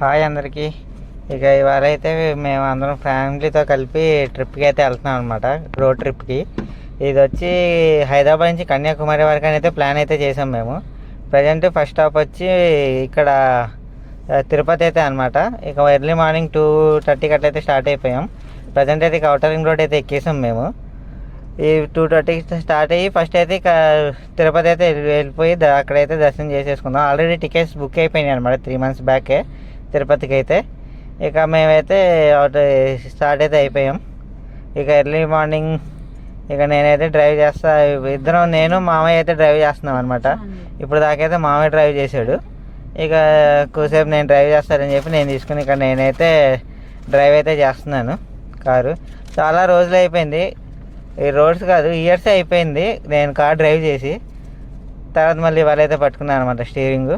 Hi అందరికీ. ఇక ఇవాళ అయితే మేము అందరం ఫ్యామిలీతో కలిపి ట్రిప్కి అయితే వెళ్తున్నాం అనమాట, రోడ్ ట్రిప్కి. ఇది వచ్చి హైదరాబాద్ నుంచి కన్యాకుమారి వరకు అయితే ప్లాన్ అయితే చేసాం మేము. ప్రజెంట్ ఫస్ట్ స్టాప్ వచ్చి ఇక్కడ తిరుపతి అయితే అనమాట. ఇక ఎర్లీ మార్నింగ్ 2:30కి అట్లయితే స్టార్ట్ అయిపోయాం. ప్రజెంట్ అయితే ఇక అవుటర్ రింగ్ రోడ్ అయితే ఎక్కేసాం మేము. ఈ 2:30కి స్టార్ట్ అయ్యి ఫస్ట్ అయితే ఇక తిరుపతి అయితే వెళ్ళిపోయి అక్కడైతే దర్శనం చేసేసుకుందాం. ఆల్రెడీ టికెట్స్ బుక్ అయిపోయినాయి అనమాట 3 months బ్యాకే తిరుపతికి అయితే. ఇక మేమైతే స్టార్ట్ అయితే అయిపోయాం. ఇక ఎర్లీ మార్నింగ్ ఇక నేనైతే డ్రైవ్ చేస్తా, ఇద్దరం నేను మామయ్య అయితే డ్రైవ్ చేస్తున్నాం అనమాట. ఇప్పుడు దాకైతే మామయ్య డ్రైవ్ చేశాడు. ఇక కొద్దిసేపు నేను డ్రైవ్ చేస్తానని చెప్పి నేను తీసుకుని ఇక నేనైతే డ్రైవ్ అయితే చేస్తున్నాను కారు. చాలా రోజులు అయిపోయింది, ఈ రోడ్స్ కాదు ఇయర్సే అయిపోయింది నేను కార్ డ్రైవ్ చేసి. తర్వాత మళ్ళీ వాళ్ళైతే పట్టుకున్నాను అనమాట స్టీరింగ్.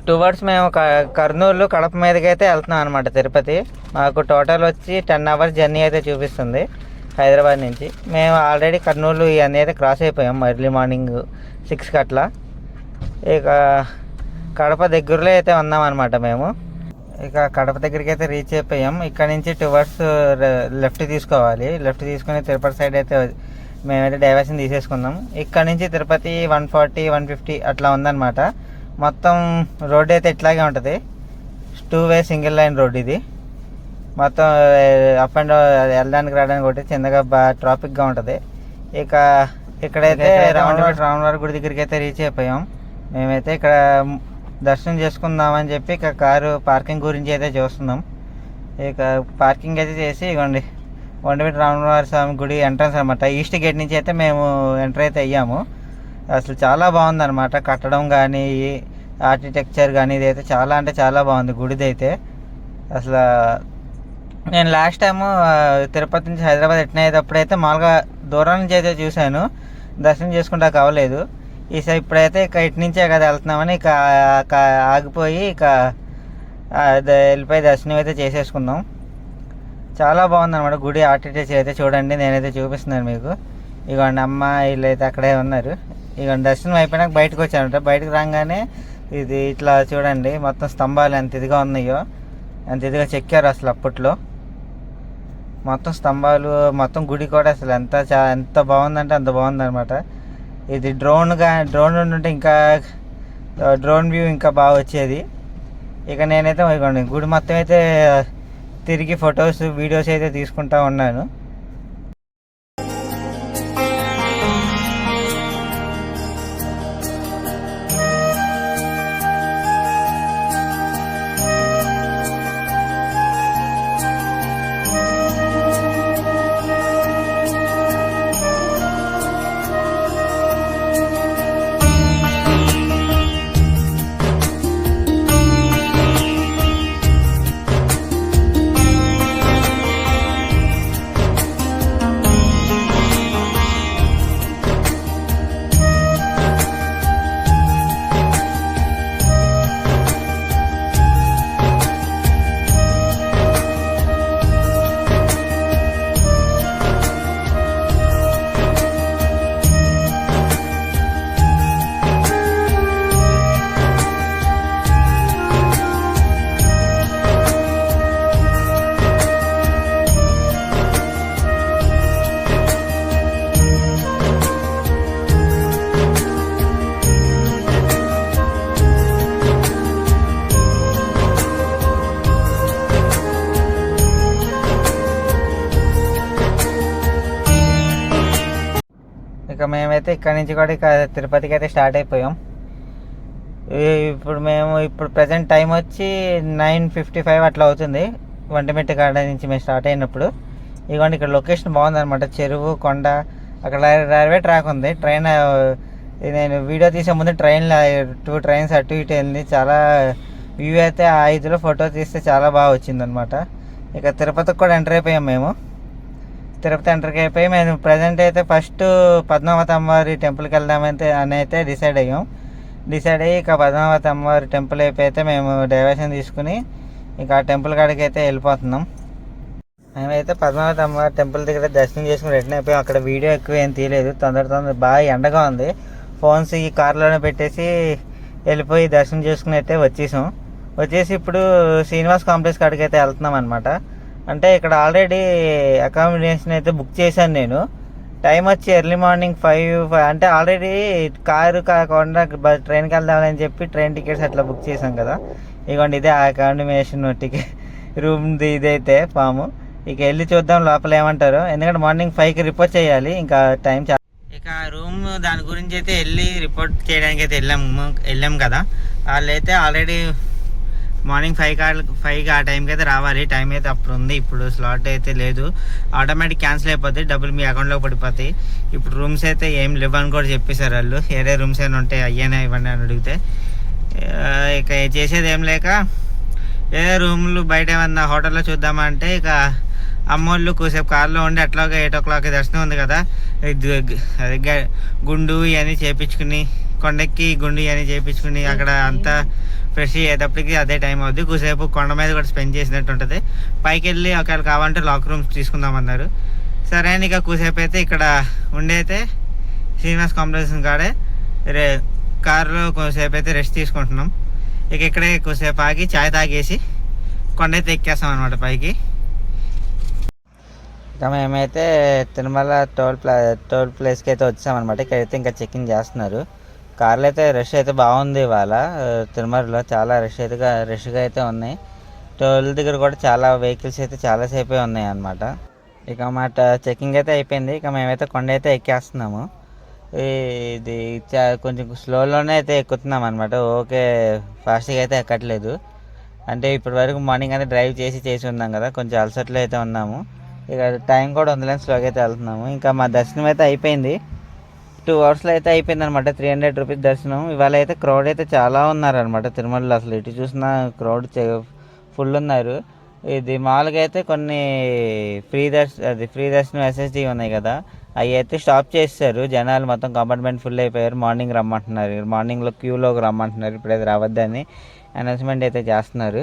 టువర్డ్స్ మేము కర్నూలు కడప మీదకి అయితే వెళ్తున్నాం అనమాట తిరుపతి. మాకు టోటల్ వచ్చి 10 hours జర్నీ అయితే చూపిస్తుంది హైదరాబాద్ నుంచి. మేము ఆల్రెడీ కర్నూలు ఇవన్నీ అయితే క్రాస్ అయిపోయాం ఎర్లీ మార్నింగ్ 6కి అట్లా. ఇక కడప దగ్గరలో అయితే ఉన్నాం అనమాట మేము. ఇక కడప దగ్గరికి అయితే రీచ్ అయిపోయాం. ఇక్కడ నుంచి టువర్డ్స్ లెఫ్ట్ తీసుకోవాలి. లెఫ్ట్ తీసుకుని తిరుపతి సైడ్ అయితే మేమైతే డైవర్షన్ తీసేసుకున్నాం. ఇక్కడ నుంచి తిరుపతి 140, 150 అట్లా ఉందన్నమాట. మొత్తం రోడ్ అయితే ఇట్లాగే ఉంటుంది, 2-way సింగిల్ లైన్ రోడ్ ఇది. మొత్తం అప్ అండ్ వెళ్ళడానికి రావడానికి ఒకటి చిన్నగా బాగా ట్రాఫిక్గా ఉంటుంది. ఇక ఇక్కడైతే రామవారి గుడి దగ్గరికి అయితే రీచ్ అయిపోయాం. మేమైతే ఇక్కడ దర్శనం చేసుకుందామని చెప్పి ఇక కారు పార్కింగ్ గురించి అయితే చూస్తున్నాం. ఇక పార్కింగ్ అయితే చేసి ఇవ్వండి వండమిటి రామవారి స్వామి గుడి ఎంట్రన్స్ అనమాట. ఈస్ట్ గేట్ నుంచి అయితే మేము ఎంటర్ అయితే అయ్యాము. అసలు చాలా బాగుంది అనమాట, కట్టడం కానీ ఆర్కిటెక్చర్ కానీ ఇదైతే చాలా అంటే చాలా బాగుంది గుడిది అయితే. అసలు నేను లాస్ట్ టైము తిరుపతి నుంచి హైదరాబాద్ రిటర్న్ అయ్యేటప్పుడైతే మామూలుగా దూరం నుంచి అయితే చూశాను, దర్శనం చేసుకుంటా కావలేదు. ఈసారి ఇప్పుడైతే ఇక ఇటు నుంచే కదా వెళ్తున్నామని ఇక ఆగిపోయి ఇక వెళ్ళిపోయి దర్శనం అయితే చేసేసుకుందాం. చాలా బాగుంది అనమాట గుడి ఆర్కిటెక్చర్ అయితే. చూడండి నేనైతే చూపిస్తున్నాను మీకు. ఇగోండి అమ్మ వీళ్ళు అయితే అక్కడే ఉన్నారు. ఇగోండి దర్శనం అయిపోయినాక బయటకు వచ్చానంట. బయటకు రాగానే ఇది ఇట్లా చూడండి మొత్తం స్తంభాలు ఎంత ఇదిగా ఉన్నాయో, ఎంత ఇదిగా చెక్కారు అసలు అప్పట్లో. మొత్తం స్తంభాలు మొత్తం గుడి కూడా అసలు ఎంత బాగుందంటే అంత బాగుందన్నమాట. ఇది డ్రోన్ ఉంటే ఇంకా డ్రోన్ వ్యూ ఇంకా బాగా వచ్చేది. ఇక నేనైతే ఇగోండి గుడి మొత్తం అయితే తిరిగి ఫొటోస్ వీడియోస్ అయితే తీసుకుంటా ఉన్నాను. ఇక మేమైతే ఇక్కడ నుంచి కూడా ఇక తిరుపతికి అయితే స్టార్ట్ అయిపోయాం. ఇప్పుడు ప్రజెంట్ టైం వచ్చి 9:55 అట్లా అవుతుంది వంటిమిట్ట కాడ నుంచి మేము స్టార్ట్ అయినప్పుడు. ఇదిగోండి ఇక్కడ లొకేషన్ బాగుందన్నమాట, చెరువు కొండ, అక్కడ రైల్వే ట్రాక్ ఉంది. ట్రైన్ నేను వీడియో తీసే ముందు 2 trains అటు ఇటు వెళ్ళింది. చాలా వ్యూ అయితే ఆ ఇదిలో ఫోటో తీస్తే చాలా బాగా వచ్చిందనమాట. ఇక తిరుపతికి కూడా ఎంటర్ అయిపోయాం మేము. తిరుపతి ఎంటర్కి అయిపోయి మేము ప్రజెంట్ అయితే ఫస్ట్ పద్మావతి అమ్మవారి టెంపుల్కి వెళ్దామైతే అని అయితే డిసైడ్ అయ్యి ఇక పద్మావతి అమ్మవారి టెంపుల్ అయిపోయితే మేము డైవర్షన్ తీసుకుని ఇక ఆ టెంపుల్ కాడికి అయితే వెళ్ళిపోతున్నాం. మేమైతే పద్మావతి అమ్మవారి టెంపుల్ దగ్గర దర్శనం చేసుకుని రిటర్న్ అయిపోయాం. అక్కడ వీడియో ఎక్కువ ఏం తీయలేదు, తొందర బాగా ఎండగా ఉంది. ఫోన్స్ ఈ కార్లోనే పెట్టేసి వెళ్ళిపోయి దర్శనం చేసుకుని అయితే వచ్చేసాం. వచ్చేసి ఇప్పుడు శ్రీనివాస్ కాంప్లెక్స్ కాడికి అయితే వెళ్తున్నాం అనమాట. అంటే ఇక్కడ ఆల్రెడీ అకామిడేషన్ అయితే బుక్ చేశాను నేను. టైం వచ్చి ఎర్లీ మార్నింగ్ 5 అంటే ఆల్రెడీ కారు కాకుండా ట్రైన్కి వెళ్దామని చెప్పి ట్రైన్ టికెట్స్ అట్లా బుక్ చేశాం కదా. ఇదిగోండి ఇదే అకామిడేషన్ టికెట్ రూమ్ది ఇదైతే ఫాము. ఇక వెళ్ళి చూద్దాం లోపల ఏమంటారు, ఎందుకంటే మార్నింగ్ 5కి రిపోర్ట్ చేయాలి. ఇంకా టైం ఇక రూమ్ దాని గురించి అయితే వెళ్ళి రిపోర్ట్ చేయడానికి అయితే వెళ్ళాం కదా. వాళ్ళైతే ఆల్రెడీ మార్నింగ్ 5కి ఆ టైంకి అయితే రావాలి. టైం అయితే అప్పుడు ఉంది, ఇప్పుడు స్లాట్ అయితే లేదు. ఆటోమేటిక్ క్యాన్సిల్ అయిపోద్ది, డబ్బులు మీ అకౌంట్లోకి పడిపోతాయి. ఇప్పుడు రూమ్స్ అయితే ఏం లేవని కూడా చెప్పేశారు వాళ్ళు. వేరే రూమ్స్ అయినా ఉంటాయి అయ్యేనా ఇవ్వండి అని అడిగితే ఇక చేసేది ఏం లేక ఏదో రూమ్లు బయట ఏమన్నా హోటల్లో చూద్దామంటే ఇక అమ్మోళ్ళు కూసేపు కార్లో ఉండి అట్లాగే 8 o'clock దర్శనం ఉంది కదా, గుండు ఇవన్నీ చేయించుకుని కొండెక్కి గుండు ఇవన్నీ చేయించుకుని అక్కడ అంతా ఫ్రెష్ అయ్యేటప్పటికి అదే టైం అవుద్ది. కూసేపు కొండ మీద కూడా స్పెండ్ చేసినట్టు ఉంటుంది. పైకి వెళ్ళి ఒకవేళ కావాలంటే లాక్ రూమ్స్ తీసుకుందామన్నారు. సరే అని ఇక కూసేపు అయితే ఇక్కడ ఉండైతే శ్రీనివాస్ కాంప్లెక్స్ కాడే కారులో కొంతసేపు అయితే రెస్ట్ తీసుకుంటున్నాం. ఇక ఇక్కడే కొంతసేపు ఆగి చాయ్ తాగేసి కొండ అయితే ఎక్కేస్తాం అనమాట పైకి. ఇక మేమైతే తిరుమల టోల్ ప్లేస్కి అయితే వచ్చామన్నమాట. ఇక్కడైతే ఇంకా చెకింగ్ చేస్తున్నారు. కార్లు అయితే రష్ అయితే బాగుంది ఇవాళ. తిరుమలలో చాలా రష్గా అయితే ఉన్నాయి. టోల్ దగ్గర కూడా చాలా వెహికల్స్ అయితే చాలాసేపే ఉన్నాయి అన్నమాట. ఇక మా చెకింగ్ అయితే అయిపోయింది. ఇక మేమైతే కొండ అయితే ఎక్కేస్తున్నాము. ఇది కొంచెం స్లోలోనే అయితే ఎక్కుతున్నాం అనమాట. ఓకే ఫాస్ట్గా అయితే ఎక్కట్లేదు. అంటే ఇప్పటి వరకు మార్నింగ్ అయితే డ్రైవ్ చేసి ఉన్నాం కదా, కొంచెం అలసట్లో అయితే ఉన్నాము. ఇక టైం కూడా ఉందిలేని స్లోగా అయితే వెళ్తున్నాము. ఇంకా మా దర్శనం అయితే అయిపోయింది. 2 hours అయితే అయిపోయింది అనమాట. 300 rupees దర్శనం. ఇవాళ అయితే క్రౌడ్ అయితే చాలా ఉన్నారనమాట తిరుమలలో. అసలు ఇటు చూసిన క్రౌడ్ ఫుల్ ఉన్నారు. ఇది మామూలుగా అయితే కొన్ని ఫ్రీ దర్శనం ఎస్ఎస్డి ఉన్నాయి కదా, అవి అయితే స్టాప్ చేస్తారు. జనాలు మొత్తం కంపార్ట్మెంట్ ఫుల్ అయిపోయారు. మార్నింగ్ రమ్మంటున్నారు, మార్నింగ్లో క్యూలోకి రమ్మంటున్నారు. ఇప్పుడైతే రావద్దని అనౌన్స్మెంట్ అయితే చేస్తున్నారు.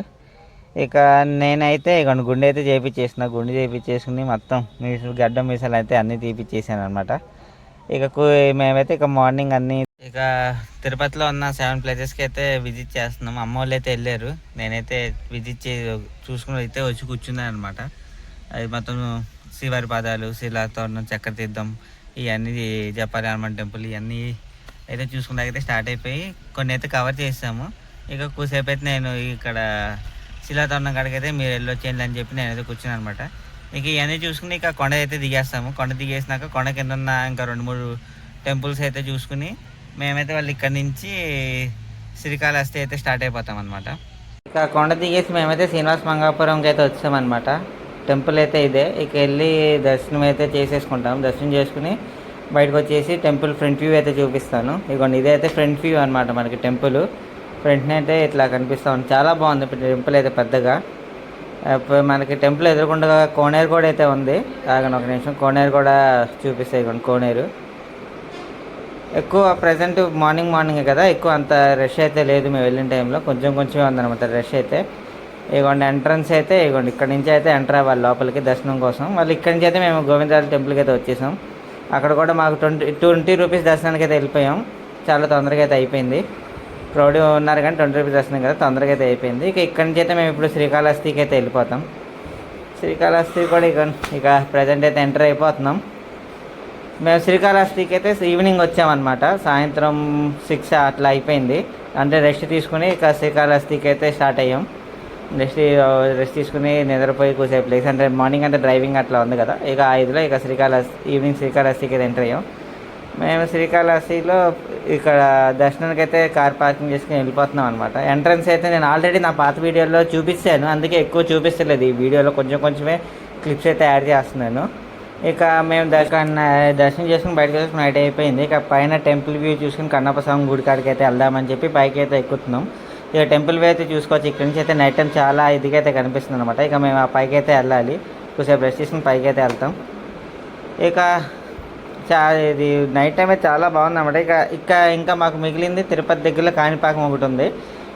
ఇక నేనైతే ఇక గుండె అయితే గుండె చేయించేసుకుని మొత్తం గడ్డం మీసాలు అయితే అన్నీ తీపిచ్చేసాను అనమాట. ఇక మేమైతే ఇక మార్నింగ్ అన్నీ ఇక తిరుపతిలో ఉన్న 7 places అయితే విజిట్ చేస్తున్నాం. అమ్మ వాళ్ళు అయితే వెళ్ళారు, నేనైతే విజిట్ చూసుకుని అయితే వచ్చి కూర్చున్నాను అనమాట. అది మొత్తం శ్రీవారి పాదాలు, శిలాతోరణం, చక్ర తీర్థం, ఇవన్నీ జపాలి హనుమాన్ టెంపుల్ ఇవన్నీ అయితే చూసుకున్నాకైతే స్టార్ట్ అయిపోయి కొన్ని అయితే కవర్ చేసాము. ఇక కూసేపు అయితే నేను ఇక్కడ శిలాతోరణం కాడికి అయితే మీరు వెళ్ళొచ్చేయండి అని చెప్పి నేనైతే కూర్చున్నాను అనమాట. ఇక ఇవన్నీ చూసుకుని ఇక కొండ అయితే దిగేస్తాము. కొండ దిగేసినాక కొండ కింద ఉన్న ఇంకా 2-3 టెంపుల్స్ అయితే చూసుకుని మేమైతే వాళ్ళు ఇక్కడ నుంచి శ్రీకాళహస్తి అయితే స్టార్ట్ అయిపోతాం అనమాట. ఇక కొండ దిగేసి మేమైతే శ్రీనివాస మంగాపురంకి అయితే వచ్చామన్నమాట. టెంపుల్ అయితే ఇదే. ఇక వెళ్ళి దర్శనం అయితే చేసేసుకుంటాం. దర్శనం చేసుకుని బయటకు వచ్చేసి టెంపుల్ ఫ్రంట్ వ్యూ అయితే చూపిస్తాను. ఇదిగోండి ఇదే అయితే ఫ్రంట్ వ్యూ అనమాట. మనకి టెంపుల్ ఫ్రంట్ని అయితే ఇట్లా కనిపిస్తూ ఉంది. చాలా బాగుంది టెంపుల్ అయితే పెద్దగా. మనకి టెంపుల్ ఎదురుకుండా కోనేరు కూడా అయితే ఉంది. ఆగండి ఒక నిమిషం, కోనేరు కూడా చూపిస్తాయి. ఇదిగోండి కోనేరు. ఎక్కువ ప్రజెంట్ మార్నింగ్ కదా, ఎక్కువ అంత రష్ అయితే లేదు. మేము వెళ్ళిన టైంలో కొంచెం ఉందన్నమాట రష్ అయితే. ఇదిగోండి ఎంట్రన్స్ అయితే ఇదిగోండి ఇక్కడ నుంచి అయితే ఎంటర్ అవ్వాలి లోపలికి దర్శనం కోసం. వాళ్ళు ఇక్కడి నుంచి అయితే మేము గోవిందరాజు టెంపుల్కి అయితే వచ్చేసాం. అక్కడ కూడా మాకు 20 rupees దర్శనానికి అయితే వెళ్ళిపోయాం. చాలా తొందరగా అయితే అయిపోయింది. క్రౌడ్ ఉన్నారు కానీ 20 rupees దర్శనం కదా, తొందరగా అయితే అయిపోయింది. ఇక ఇక్కడి నుంచి అయితే మేము ఇప్పుడు శ్రీకాళహస్తికి అయితే వెళ్ళిపోతాం. శ్రీకాళహస్తి కూడా ఇక ప్రజెంట్ అయితే ఎంటర్ అయిపోతున్నాం. మేము శ్రీకాళహస్తికి అయితే ఈవినింగ్ వచ్చామన్నమాట. సాయంత్రం 6 అట్లా అయిపోయింది. అంటే రెస్ట్ తీసుకుని ఇక శ్రీకాళహస్తికి అయితే స్టార్ట్ అయ్యాం. రెస్ట్ తీసుకుని నిద్రపోయి కూసేపు ప్లేస్ అంటే మార్నింగ్ అంతా డ్రైవింగ్ అట్లా ఉంది కదా. ఇక 5లో ఇక ఈవినింగ్ శ్రీకాళహస్తికి అయితే ఎంటర్ అయ్యాం. మేము శ్రీకాళహస్తిలో ఇక్కడ దర్శనానికి అయితే కార్ పార్కింగ్ చేసుకుని వెళ్ళిపోతున్నాం అనమాట. ఎంట్రన్స్ అయితే నేను ఆల్రెడీ నా పాత వీడియోలో చూపించాను, అందుకే ఎక్కువ చూపిస్తలేదు. ఈ వీడియోలో కొంచెమే క్లిప్స్ అయితే యాడ్ చేస్తున్నాను. ఇక మేము దర్శనం చేసుకుని బయటకు వచ్చి నైట్ అయిపోయింది. ఇక పైన టెంపుల్ వ్యూ చూసుకుని కన్నప్ప స్వామి గుడి కాడికి అయితే వెళ్దామని చెప్పి పైకి అయితే ఎక్కుతున్నాం. ఇక టెంపుల్ వ్యూ అయితే చూసుకోవచ్చు. ఇక్కడ నుంచి అయితే నైట్ టైం చాలా ఇదిగా అయితే కనిపిస్తుంది అనమాట. ఇక మేము ఆ పైకి అయితే వెళ్ళాలి. కొద్దిసేపు రెస్ట్ తీసుకుని పైకి అయితే వెళ్తాం. ఇక ఇది నైట్ టైం అయితే చాలా బాగుంది అనమాట. ఇంకా మాకు మిగిలింది తిరుపతి దగ్గరలో కాణిపాకం ఒకటి ఉంది.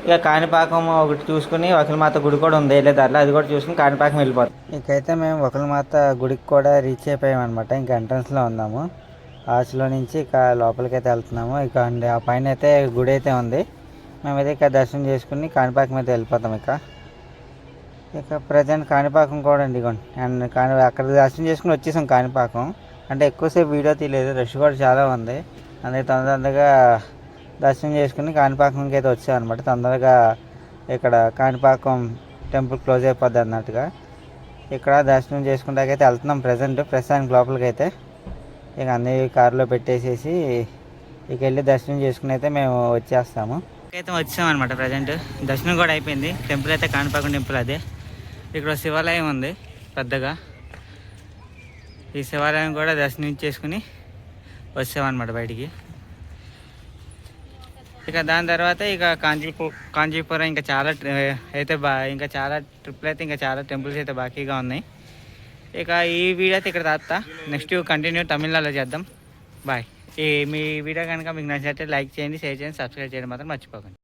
ఇక కాణిపాకం ఒకటి చూసుకుని వకలమాత గుడి కూడా ఉంది వెళ్ళేదారిలో, అది కూడా చూసుకుని కాణిపాకం వెళ్ళిపోతాం. ఇకైతే మేము వకలమాత గుడికి కూడా రీచ్ అయిపోయామన్నమాట. ఇంకా ఎంట్రన్స్లో ఉన్నాము. ఆర్చ్లో నుంచి ఇక లోపలికి అయితే వెళ్తున్నాము. ఇక ఆ పైన అయితే గుడి అయితే ఉంది. మేమైతే ఇక దర్శనం చేసుకుని కాణిపాకం అయితే వెళ్ళిపోతాం. ఇక ప్రజెంట్ కాణిపాకం కూడా అండి ఇగోండి. అండ్ అక్కడ దర్శనం చేసుకుని వచ్చేసాం కాణిపాకం. అంటే ఎక్కువసేపు వీడియో తీయలేదు, రష్ కూడా చాలా ఉంది. అందుకే తొందరగా దర్శనం చేసుకుని కాణిపాకంకి అయితే వచ్చాం అనమాట. తొందరగా ఇక్కడ కాణిపాకం టెంపుల్ క్లోజ్ అయిపోద్ది అన్నట్టుగా ఇక్కడ దర్శనం చేసుకుంటాకైతే వెళ్తున్నాం. ప్రస్తుతానికి లోపలికి అయితే ఇక అన్ని కారులో పెట్టేసేసి ఇక వెళ్ళి దర్శనం చేసుకుని అయితే మేము వచ్చేస్తాము. అయితే వచ్చాం అనమాట. ప్రజెంట్ దర్శనం కూడా అయిపోయింది. టెంపుల్ అయితే కాణిపాకం టెంపుల్ అదే. ఇక్కడ శివాలయం ఉంది పెద్దగా. ఈ శివాలయం కూడా దర్శనం చేసుకుని వచ్చామన్నమాట బయటికి. ఇక దాని తర్వాత ఇక కాంచీపురం ఇంకా చాలా అయితే ఇంకా చాలా ట్రిప్లు అయితే ఇంకా చాలా టెంపుల్స్ అయితే బాకీగా ఉన్నాయి. ఇక ఈ వీడియో అయితే ఇక్కడ తాగుతా. నెక్స్ట్ కంటిన్యూ తమిళనాడులో చేద్దాం. బాయ్. మీ వీడియో కనుక మీకు నచ్చినట్లయితే లైక్ చేయండి, షేర్ చేయండి, సబ్స్క్రైబ్ చేయడం మాత్రం మర్చిపోకండి.